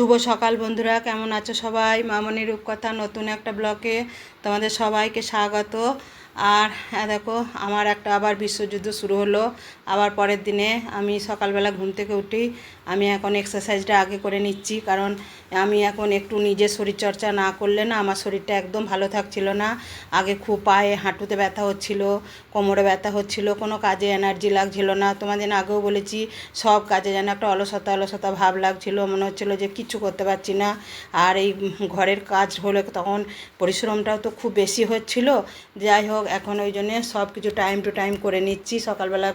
শুভ সকাল বন্ধুরা, কেমন আছো সবাই? মামনি রূপকথা নতুন একটা ব্লকে তোমাদের সবাইকে স্বাগত। আর দেখো, আমার একটা আবার বিশ্বযুদ্ধ শুরু হলো। আবার পরের দিনে আমি সকালবেলা ঘুম থেকে উঠি, আমি এখন এক্সারসাইজটা আগে করে নিচ্ছি, কারণ আমি এখন একটু নিজের শরীরচর্চা না করলে না আমার শরীরটা একদম ভালো থাকছিল না। আগে খুব পায়ে হাঁটুতে ব্যথা হচ্ছিল, কোমরে ব্যথা হচ্ছিল, কোনো কাজে এনার্জি লাগছিল না। তোমাদের আগেও বলেছি, সব কাজে যেন একটা অলসতা অলসতা ভাব লাগছিল, মনে হচ্ছিলো যে কিচ্ছু করতে পারছি না। আর এই ঘরের কাজ হলে তখন পরিশ্রমটাও তো খুব বেশি হচ্ছিল। যাই হোক, এখন ওই জন্যে সব কিছু টাইম টু টাইম করে নিচ্ছি। সকালবেলা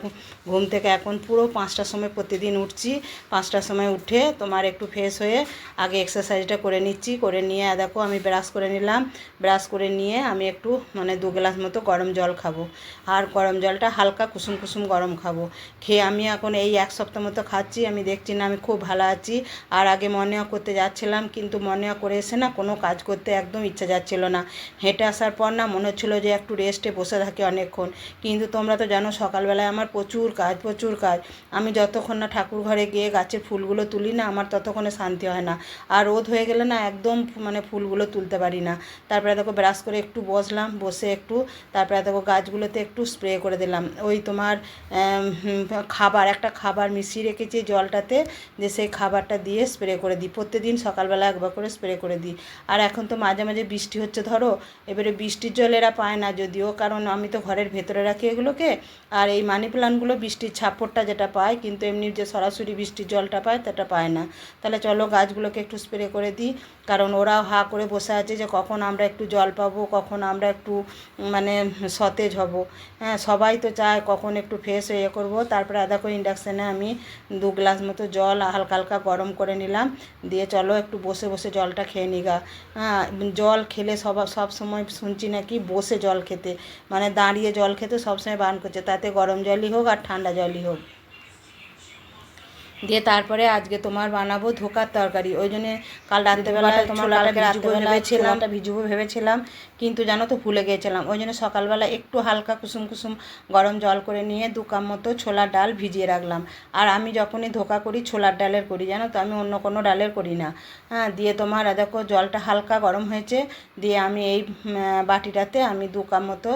ঘুম থেকে এখন পুরো 5টার সময় প্রতিদিন উঠছি। 5টার সময় উঠে তোমার একটু ফ্রেশ হয়ে আগে এক্সারসাইজটা করে নিচ্ছি। করে নিয়ে দেখো, আমি ব্রাশ করে নিলাম। ব্রাশ করে নিয়ে আমি একটু 2 গ্লাস মতো গরম জল খাবো। আর গরম জলটা হালকা কুসুম কুসুম গরম খাবো। খেয়ে আমি এখন এই 1 সপ্তাহ মতো খাচ্ছি। আমি দেখছি না আমি খুব ভালো আছি। আর আগে মর্নিং ওয়াক করতে যাচ্ছিলাম, কিন্তু মর্নিং ওয়াক করে এসে না কোনো কাজ করতে একদম ইচ্ছা যাচ্ছিল না। হেঁটে আসার পর না মনে হচ্ছিলো যে একটু রেস্টে বসে থাকি অনেকক্ষণ। কিন্তু তোমরা তো জানো, সকালবেলায় আমার প্রচুর কাজ। আমি যতক্ষণ না ঠাকুর ঘরে গিয়ে গাছের ফুলগুলো তুলি না, আমার ততক্ষণে শান্তি হয় না। আর রোদ হয়ে গেলে না একদম ফুলগুলো তুলতে পারি না। তারপরে দেখো, ব্রাশ করে একটু বসলাম, বসে একটু তারপরে দেখো গাছগুলোতে একটু স্প্রে করে দিলাম। ওই তোমার একটা খাবার মিশিয়ে রেখেছি জলটাতে, যে সেই খাবারটা দিয়ে স্প্রে করে দিই। প্রত্যেকদিন সকালবেলা একবার করে স্প্রে করে দিই। আর এখন তো মাঝে মাঝে বৃষ্টি হচ্ছে ধরো, এবারে বৃষ্টির জল এরা পায় না যদিও, কারণ আমি তো ঘরের ভেতরে রাখি এগুলোকে। আর এই মানি প্লান্টগুলো বৃষ্টির ছাপ্পরটা যেটা পায়, কিন্তু এমনি যে সরাসরি বৃষ্টির জলটা পায় সেটা পায় না। তাহলে চলো গাছগুলোকে একটু স্প্রে করে দিই, কারণ ওরাও হা করে বসে আছে যে কখন আমরা একটু জল পাবো, কখন আমরা একটু মানে সতেজ হব। হ্যাঁ, সবাই তো চায় কখন একটু ফ্রেশ হয়ে করবো। তারপরে দেখো, ইন্ডাকশানে আমি 2 গ্লাস মতো জল হালকা হালকা গরম করে নিলাম। দিয়ে চলো একটু বসে বসে জলটা খেয়ে নিগা। হ্যাঁ, জল খেলে সব সময় শুনছি নাকি বসে জল খেতে, মানে দাঁড়িয়ে জল খেতে সবসময় বারণ করছে, তাতে গরম জলই হোক আর ঠান্ডা জলই হোক। দিয়ে তারপরে আজকে তোমার বানাবো ধোকার তরকারি। ওই জন্যে কাল রাত্রেবেলা ছোলাটা ভিজবো ভেবেছিলাম, কিন্তু জানো তো ভুলে গিয়েছিলাম। ওই জন্য সকালবেলা একটু হালকা কুসুম কুসুম গরম জল করে নিয়ে 2 কাপ মতো ছোলার ডাল ভিজিয়ে রাখলাম। আর আমি যখনই ধোকা করি ছোলার ডালের করি, জানো তো, আমি অন্য কোনো ডালের করি না। হ্যাঁ, দিয়ে তোমার দেখো জলটা হালকা গরম হয়েছে। দিয়ে আমি এই বাটিটাতে আমি 2 কাপ মতো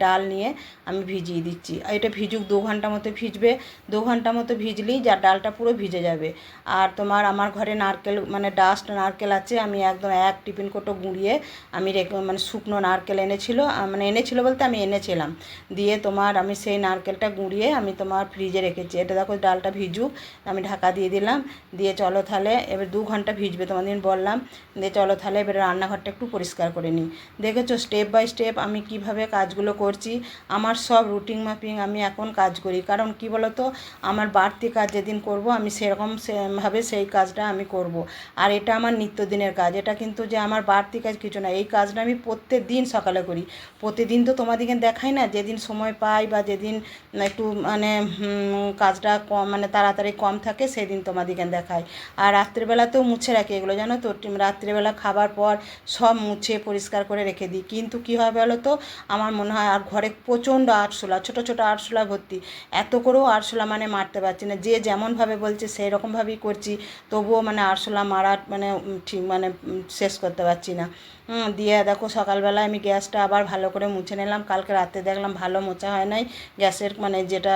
ডাল নিয়ে আমি ভিজিয়ে দিচ্ছি। এটা ভিজুক, 2 ঘন্টা মতো ভিজবে। 2 ঘন্টা মতো ভিজলেই যা ডালটা পুরো ভিজে যাবে। আর তোমার আমার ঘরে নারকেল ডাস্ট নারকেল আছে, আমি একদম 1 টিফিন কৌটো গুঁড়িয়ে আমি শুকনো নারকেল এনেছিল বলতে আমি এনেছিলাম। দিয়ে তোমার আমি সেই নারকেলটা গুঁড়িয়ে আমি তোমার ফ্রিজে রেখেছি। এটা দেখো ডালটা ভিজুক, আমি ঢাকা দিয়ে দিলাম। দিয়ে চলো তাহলে এবার 2 ঘন্টা ভিজবে তোমাদের বললাম। দিয়ে চলো তাহলে এবার রান্নাঘরটা একটু পরিষ্কার করে নিই। দেখেছো স্টেপ বাই স্টেপ আমি কিভাবে কাজগুলো করছি। আমার সব রুটিন মাপিং আমি এখন কাজ করি, কারণ কি বলো তো, আমার বাড়তি কাজ যেদিন করব আমি সেরকমভাবে সেই কাজটা আমি করব। আর এটা আমার নিত্যদিনের কাজ, এটা কিন্তু যে আমার বাড়তি কাজ কিছু না। এই কাজটা আমি প্রত্যেক দিন সকালে করি। প্রতিদিন তো তোমাদেরকে দেখাই না, যেদিন সময় পাই বা যেদিন একটু কাজটা কম তাড়াতাড়ি কম থাকে সেদিন তোমাদেরকে দেখাই। আর রাত্রিবেলাতেও মুছে রাখি এগুলো, জানো তো। রাত্রিবেলা খাবার পর সব মুছে পরিষ্কার করে রেখে দিই। কিন্তু কী হয় বলো তো, আমার মনে হয় আর ঘরে প্রচণ্ড আরশোলা, ছোটো ছোটো আরশোলা ভর্তি। এত করেও আরশোলা মারতে পারছি না। যে যেমনভাবে বলছে সেই রকমভাবেই করছি, তবুও আরশোলা মারা ঠিক শেষ করতে পারছি না। দিয়ে দেখো সকালবেলায় আমি গ্যাসটা আবার ভালো করে মুছে নিলাম। কালকে রাতে দেখলাম ভালো মোছা হয় নাই গ্যাসের যেটা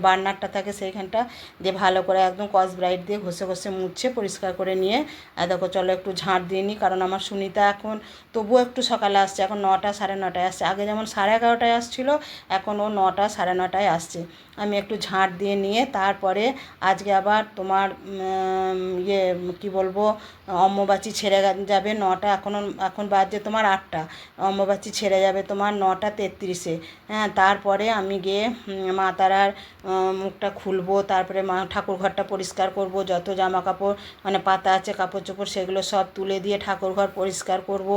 বার্নারটা থাকে সেইখানটা, দিয়ে ভালো করে একদম স্কচ ব্রাইট দিয়ে ঘষে ঘষে মুছে পরিষ্কার করে নিয়ে দেখো চলো একটু ঝাঁট দিয়ে নিই। কারণ আমার সুনিতা এখন তবুও একটু সকালে আসছে, এখন 9টা সাড়ে 9টায় আসছে। আগে যেমন 11:30টায় আসছিলো, এখন ও 9টা সাড়ে 9টায় আসছে। আমি একটু ঝাঁট দিয়ে নিয়ে তারপরে আজকে আবার তোমার কি বলবো, অম্বুবাচী ছেড়ে যাবে 9টা, এখন বাজে তোমার 8টা। অম্বুবাচী ছেড়ে যাবে তোমার 9টা 33-এ। হ্যাঁ, তারপরে আমি গিয়ে মা তারার মুখটা খুলবো, তারপরে ঠাকুর ঘরটা পরিষ্কার করব। যত জামা কাপড় পাতা আছে কাপড় চোপড় সেগুলো সব তুলে দিয়ে ঠাকুর ঘর পরিষ্কার করব।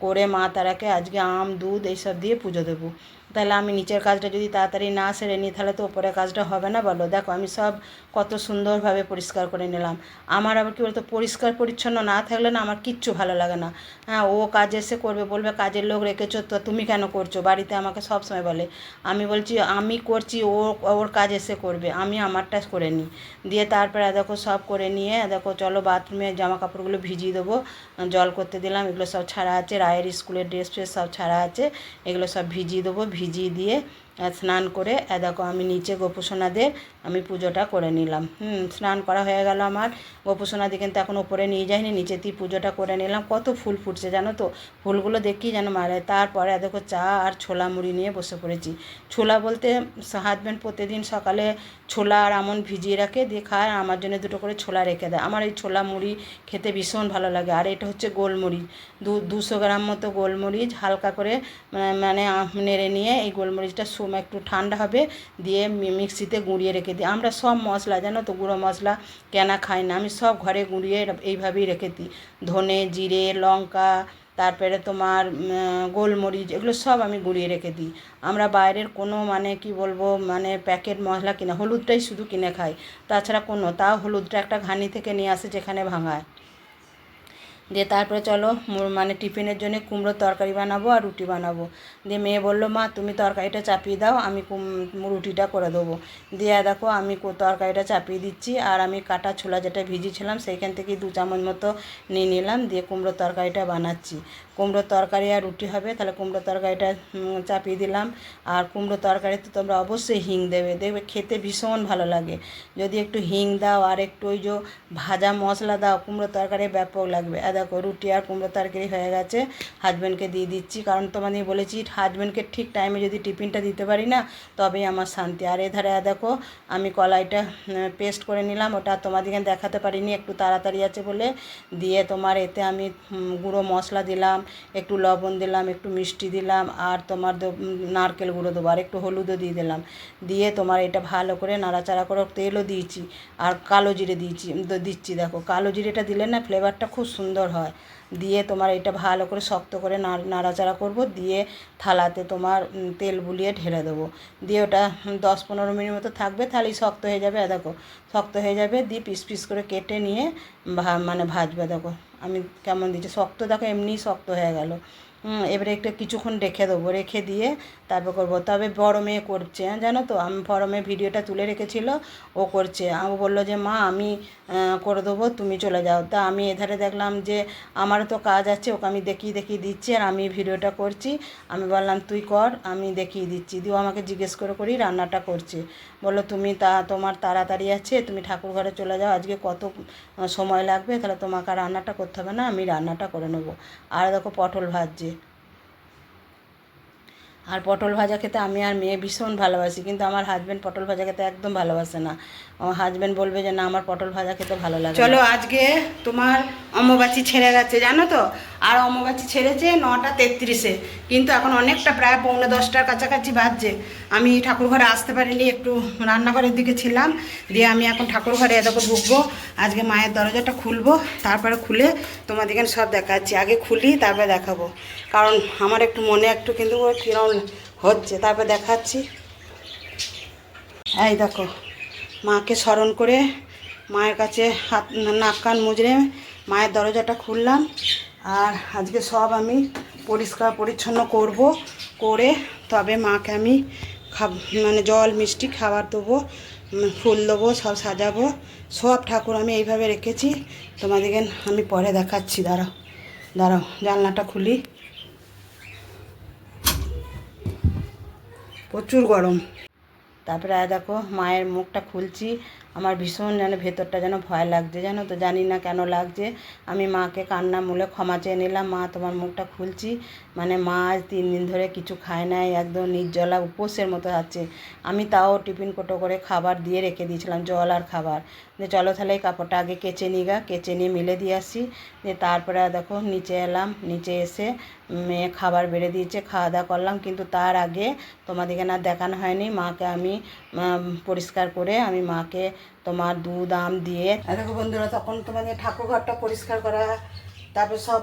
করে মা তারাকে আজকে আম দুধ এইসব দিয়ে পুজো দেবো। তাহলে আমি নিচের কাজটা যদি তাড়াতাড়ি না সেরে নিই, তাহলে তো ওপরের কাজটা হবে না, বলো। দেখো আমি সব কত সুন্দরভাবে পরিষ্কার করে নিলাম। আমার আবার কী বলতো, পরিষ্কার পরিচ্ছন্ন না থাকলে না আমার কিচ্ছু ভালো লাগে না। হ্যাঁ, ও কাজ এসে করবে, বলবে কাজের লোক রেখেছো তো তুমি কেন করছো, বাড়িতে আমাকে সব সময় বলে। আমি বলছি আমি করছি, ওর কাজ এসে করবে, আমি আমারটা করে নিই। দিয়ে তারপরে দেখো সব করে নিয়ে দেখো চলো বাথরুমে জামা কাপড়গুলো ভিজিয়ে দেবো, জল করতে দিলাম। এগুলো সব ছাড়া আছে, রায়ের স্কুলের ড্রেস ফ্রেস সব ছাড়া আছে, এগুলো সব ভিজিয়ে দেবো। ভিজিয়ে দিয়ে স্নান করে দেখো আমি নিচে গোপুসোনাদের আমি পুজোটা করে নিলাম। স্নান করা হয়ে গেল আমার। গোপুসোনাদি কিন্তু এখন ওপরে নিয়ে যাইনি, নিচেতেই পুজোটা করে নিলাম। কত ফুল ফুটছে জানো তো, ফুলগুলো দেখি যেন মারে। তারপরে দেখো চা আর ছোলা মুড়ি নিয়ে বসে পড়েছি। ছোলা বলতে হাজব্যান্ড প্রতিদিন সকালে ছোলা আর আমন ভিজিয়ে রাখে, দিয়ে খায়, আমার জন্য দুটো করে ছোলা রেখে দেয়। আমার এই ছোলা মুড়ি খেতে ভীষণ ভালো লাগে। আর এটা হচ্ছে গোলমরিচ, 200 গ্রাম মতো গোলমরিচ হালকা করে মানে নেড়ে নিয়ে এই গোলমরিচটা একটু ঠান্ডা হবে, দিয়ে মিক্সিতে গুঁড়িয়ে রেখে দিই। আমরা সব মশলা জানো তো, গুঁড়ো মশলা কেনা খাই না, আমি সব ঘরে গুঁড়িয়ে এইভাবেই রেখে দিই। ধনে, জিরে, লঙ্কা, তারপরে তোমার গোলমরিচ, এগুলো সব আমি গুঁড়িয়ে রেখে দিই। আমরা বাইরের কোনো মানে কি বলবো মানে প্যাকেট মশলা কিনা, হলুদটাই শুধু কিনে খাই, তাছাড়া তাও হলুদটা একটা ঘানি থেকে নিয়ে আসে যেখানে ভাঙায়। দিয়ে তারপরে চলো মানে টিফিনের জন্য কুমড়োর তরকারি বানাবো আর রুটি বানাবো। দিয়ে মেয়ে বললো মা তুমি তরকারিটা চাপিয়ে দাও, আমি রুটিটা করে দেবো। দিয়ে দেখো আমি তরকারিটা চাপিয়ে দিচ্ছি, আর আমি কাটা ছোলা যেটা ভিজিয়েছিলাম সেইখান থেকে 2 চামচ মতো নিয়ে নিলাম, দিয়ে কুমড়োর তরকারিটা বানাচ্ছি। কুমড়োর তরকারি আর রুটি হবে, তাহলে কুমড়োর তরকারিটা চাপিয়ে দিলাম। আর কুমড়োর তরকারিতে তোমরা অবশ্যই হিং দেবে, দেখবে খেতে ভীষণ ভালো লাগে। যদি একটু হিং দাও আর একটু ওই যে ভাজা মশলা দাও, কুমড়োর তরকারি ব্যাপক লাগবে। দেখো রুটি আর কুমড়ো তরকারি হয়ে গেছে, হাজব্যান্ডকে দিয়ে দিচ্ছি। কারণ তোমাদের বলেছি হাজব্যান্ডকে ঠিক টাইমে যদি টিফিনটা দিতে পারি না তবেই আমার শান্তি। আর এধারে দেখো আমি কলাইটা পেস্ট করে নিলাম, ওটা তোমাদেরকে দেখাতে পারিনি, একটু তাড়াতাড়ি আছে বলে। দিয়ে তোমার এতে আমি গুঁড়ো মশলা দিলাম, একটু লবণ দিলাম, একটু মিষ্টি দিলাম, আর তোমার নারকেল গুঁড়ো দেবো, আর একটু হলুদও দিয়ে দিলাম। দিয়ে তোমার এটা ভালো করে নাড়াচাড়া করে তেলও দিয়েছি, আর কালো জিরে দিচ্ছি। দেখো কালো জিরেটা দিলে না ফ্লেভারটা খুব সুন্দর হয়। দিয়ে তোমার এটা ভালো করে শক্ত করে নাড়াচাড়া করব, দিয়ে থালাতে তোমার তেল বুলিয়ে ঢেলে দেবো। দিয়ে ওটা 10-15 মিনিট মতো থাকবে, তাহলেই শক্ত হয়ে যাবে। দেখো শক্ত হয়ে যাবে, দিয়ে পিস পিস করে কেটে নিয়ে মানে ভাজবে। দেখো আমি কেমন দিচ্ছি, শক্ত দেখো এমনিই শক্ত হয়ে গেল। এবারে একটু কিছুক্ষণ রেখে দেবো, রেখে দিয়ে তারপর করবো। তবে বড় মেয়ে করছে, জানো তো, আমি বড় মেয়ে ভিডিওটা তুলে রেখেছিল, ও করছে। ও বললো যে মা আমি করে দেবো, তুমি চলে যাও। তা আমি এধারে দেখলাম যে আমারও তো কাজ আছে, ওকে আমি দেখিয়ে দিচ্ছি, আর আমি ভিডিওটা করছি। আমি বললাম তুই কর, আমি দেখিয়ে দিচ্ছি। দিয়ে আমাকে জিজ্ঞেস করেই রান্নাটা করছে। বললো তুমি তোমার তাড়াতাড়ি আছে, তুমি ঠাকুর ঘরে চলে যাও, আজকে কত সময় লাগবে, তাহলে তোমাকে রান্নাটা করতে হবে না, আমি রান্নাটা করে নেবো। আর দেখো পটল ভাজছে। আর পটল ভাজা খেতে আমি আর মেয়ে ভীষণ ভালোবাসি, কিন্তু আমার হাজব্যান্ড পটল ভাজা খেতে একদম ভালোবাসে না। আমার হাজব্যান্ড বলবে যে না আমার পটল ভাজা খেতে ভালো লাগে। চলো আজকে তোমার অম্বুবাচী ছেড়ে গেছে জানো তো, আর অম্বুবাচী ছেড়েছে 9:33-এ, কিন্তু এখন অনেকটা প্রায় 9:45-টার কাছাকাছি বাজছে। আমি ঠাকুর ঘরে আসতে পারিনি, একটু রান্নাঘরের দিকে ছিলাম। দিয়ে আমি এখন ঠাকুর ঘরে এদিকে ঢুকবো, আজকে মায়ের দরজাটা খুলবো, তারপরে খুলে তোমাদেরকে সব দেখাচ্ছি। আগে খুলি তারপরে দেখাবো, কারণ আমার একটু মনে একটু কিন্তু কিরম হচ্ছে, তারপর দেখাচ্ছি। এই দেখো মাকে স্মরণ করে মায়ের কাছে হাত নাক কান মুজড়ে মায়ের দরজাটা খুললাম। আর আজকে সব আমি পরিষ্কার পরিচ্ছন্ন করব, করে তবে মাকে আমি মানে জল মিষ্টি খাবার দেবো, ফুল দেবো, সব সাজাবো। সব ঠাকুর আমি এইভাবে রেখেছি, তোমাদেরকে আমি পরে দেখাচ্ছি। দাঁড়াও জানলাটা খুলি, প্রচুর গরম। তারপরে দেখো মায়ের মুখটা খুলছি, আমার ভীষণ যেন ভেতরটা যেন ভয় লাগছে, জানো তো, জানি না কেন লাগছে। আমি মাকে কান্না মূলে ক্ষমা চেয়ে নিলাম, মা তোমার মুখটা খুলছি। মানে মা আজ 3 দিন ধরে কিছু খায় নাই, একদম নির্জলা উপোসের মতো আছে। আমি তাও টিফিন কোটো করে খাবার দিয়ে রেখে দিয়েছিলাম, জল আর খাবার। যে চলো তাহলে এই কাপড়টা আগে কেচে কেচে নিয়ে মিলে দিয়ে আসি। দিয়ে তারপরে দেখো নিচে এলাম, নিচে এসে মেয়ে খাবার বেড়ে দিয়েছে, খাওয়া দাওয়া করলাম। কিন্তু তার আগে তোমাদেরকে না দেখানো হয়নি, মাকে আমি পরিষ্কার করে আমি মাকে তোমার দুধ আম দিয়ে দেখো বন্ধুরা, তখন তোমাদের ঠাকুর ঘরটা পরিষ্কার করা, তারপর সব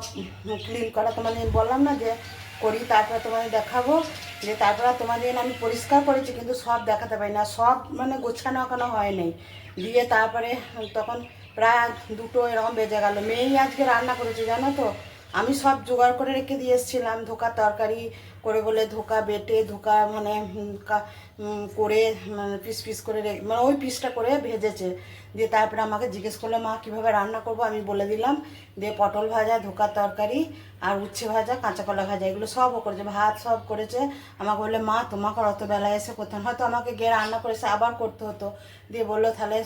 ক্লিন করা, তোমাদের বললাম না যে করি, তারপরে তোমাদের দেখাবো। যে তারপরে তোমাদের আমি পরিষ্কার করেছি, কিন্তু সব দেখাতে পারি না, সব মানে গোছানো এখনো হয় নাই। দিয়ে তারপরে তখন প্রায় 2টো এরকম বেজে গেল। মেয়েই আজকে রান্না করেছে জানো তো। আমি সব জোগাড় করে রেখে দিয়ে এসেছিলাম, ধোকার তরকারি করে বলে ধোকা বেটে ধোকা মানে করে মানে পিস পিস করে মানে ওই পিসটা করে ভেজেছে। দিয়ে তারপরে আমাকে জিজ্ঞেস করলো মা কীভাবে রান্না করবো, আমি বলে দিলাম। দিয়ে পটল ভাজা, ধোকার তরকারি আর উচ্ছে ভাজা, কাঁচা কলা ভাজা, এগুলো সবও করেছে, ভাত সব করেছে। আমাকে বললে মা তোমাকে অত বেলায় এসে করতে হয়তো আমাকে গিয়ে রান্না করে এসে আবার করতে হতো। দিয়ে বললো তাহলে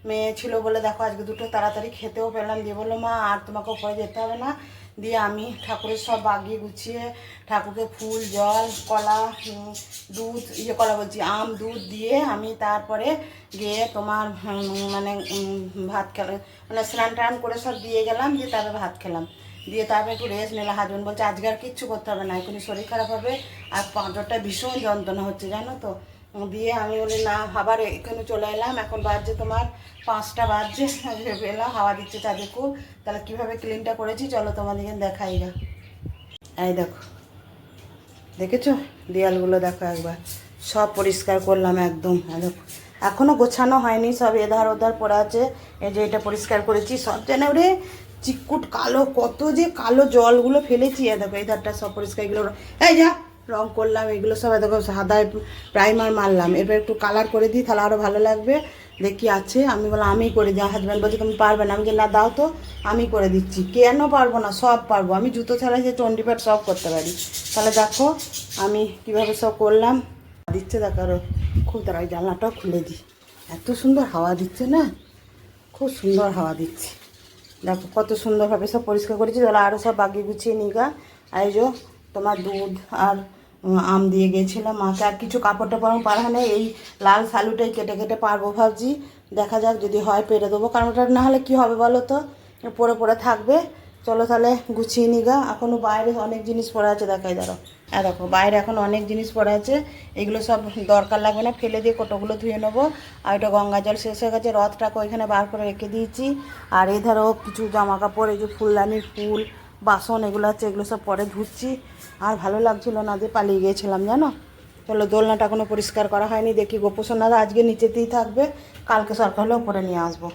মেয়ে ছিল বলে দেখো আজকে 2টো তাড়াতাড়ি খেতেও পেলাম। দিয়ে বললো মা আর তোমাকে উপরে যেতে হবে না। দিয়ে আমি ঠাকুরের সব বাগিয়ে গুছিয়ে ঠাকুরকে ফুল জল কলা দুধ কলা বলছি আম দুধ দিয়ে আমি তারপরে গিয়ে তোমার মানে ভাত খেলাম, মানে স্নান টান করে সব দিয়ে গেলাম। দিয়ে তারপরে ভাত খেলাম। দিয়ে তারপরে একটু রেস্ট নিলাম। হাজবেন্ড বলছে আজকে আর কিচ্ছু করতে হবে না, এখনই শরীর খারাপ হবে আর পাঁজরটা ভীষণ যন্ত্রণা হচ্ছে জানো তো। দিয়ে আমি বলি না, আবার এখানে চলে এলাম। এখন বাজছে তোমার 5টা বাজছে, এলাম হাওয়া দিচ্ছে চাঁদে খুব। তাহলে কীভাবে ক্লিনটা করেছি চলো তোমাদেরকে দেখাই গা। এই দেখো, দেখেছো দেয়ালগুলো দেখো একবার, সব পরিষ্কার করলাম একদম। দেখো এখনও গোছানো হয়নি, সব এধার ওধার পড়ে আছে। এই যে এটা পরিষ্কার করেছি, সব যেন ওরে চিকুট কালো, কত যে কালো জলগুলো ফেলেছি। দেখো এই ধারটা সব পরিষ্কার, এগুলো এই যা রং করলাম, এগুলো সব দেখো সাদায় প্রাইমার মারলাম। এবার একটু কালার করে দিই তাহলে আরও ভালো লাগবে। দেখি আছে, আমি বললাম আমি করে দিই। হাজব্যান্ড বলছে তুমি পারবে না, আমি যে না দাও তো আমি করে দিচ্ছি। কেন পারবো না, সব পারবো, আমি জুতো ছাড়া যে চণ্ডীপাঠ সব করতে পারি। তাহলে দেখো আমি কীভাবে সব করলাম। দিচ্ছে দেখো আরও খুব, তারা ওই জানলাটাও খুলে দিই, এত সুন্দর হাওয়া দিচ্ছে না, খুব সুন্দর হাওয়া দিচ্ছে। দেখো কত সুন্দরভাবে সব পরিষ্কার করেছি। তাহলে আরও সব বাগিয়ে গুছিয়ে নিগা। আর যে তোমার দুধ আর আম দিয়ে গেছিলাম মাকে। আর কিছু কাপড় টাপড় পারা নেই, এই লাল শালুটাই কেটে কেটে পারবো ভাবছি। দেখা যাক যদি হয় পেরে দেবো, কারণ ওটা না হলে কী হবে বলো তো, পরে পরে থাকবে। চলো তাহলে গুছিয়ে নিগা। এখনও বাইরে অনেক জিনিস পড়ে আছে, দেখাই দাঁড়ো। হ্যাঁ দেখো বাইরে এখন অনেক জিনিস পড়ে আছে, এগুলো সব দরকার লাগবে না, ফেলে দিয়ে কোটোগুলো ধুয়ে নেবো। আর এটা গঙ্গা জল শেষ হয়ে গেছে, রথটাকে ওইখানে বার করে রেখে দিয়েছি। আর এই ধরো কিছু জামা কাপড়, এই যে ফুলদানির ফুল বাসন এগুলো আছে, এগুলো সব পরে ধুচ্ছি। আর ভালো লাগছিলো না, দিয়ে পালিয়ে গিয়েছিলাম জানো। চলো দোলনাটা এখনও পরিষ্কার করা হয়নি, দেখি গোপোষণারা আজকে নিচেতেই থাকবে, কালকে সরকার হলে ওপরে নিয়ে আসবো।